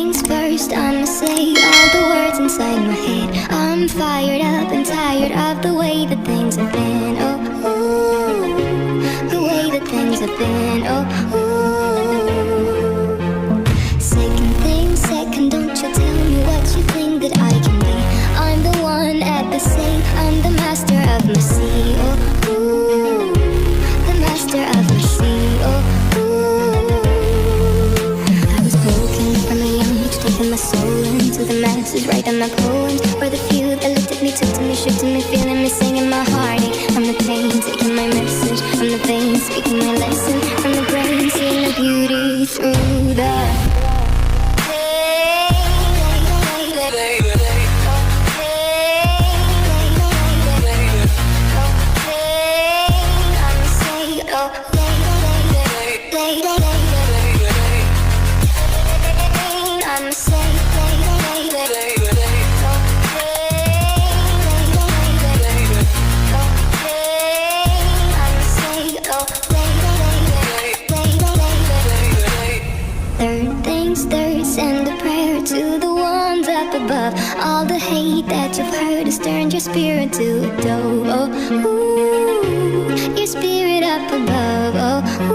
things first, I'ma say all the words inside my head. I'm fired up and tired of the way that things have been. Oh, ooh, the way that things have been. Oh, ooh. Second thing, second, don't you tell me what you think that I can be. I'm the one at the sea, I'm the master of my sea. Oh, ooh, the master of my sea. Oh, taking my soul into the masses, writing my poems for the few that looked at me, took to me, shook to me, feeling me, singing my heartache. From the pain, taking my message from the veins, speaking my lesson from the brain, seeing the beauty through the above. All the hate that you've heard has turned your spirit to a dove. Oh, ooh, your spirit up above. Oh, ooh.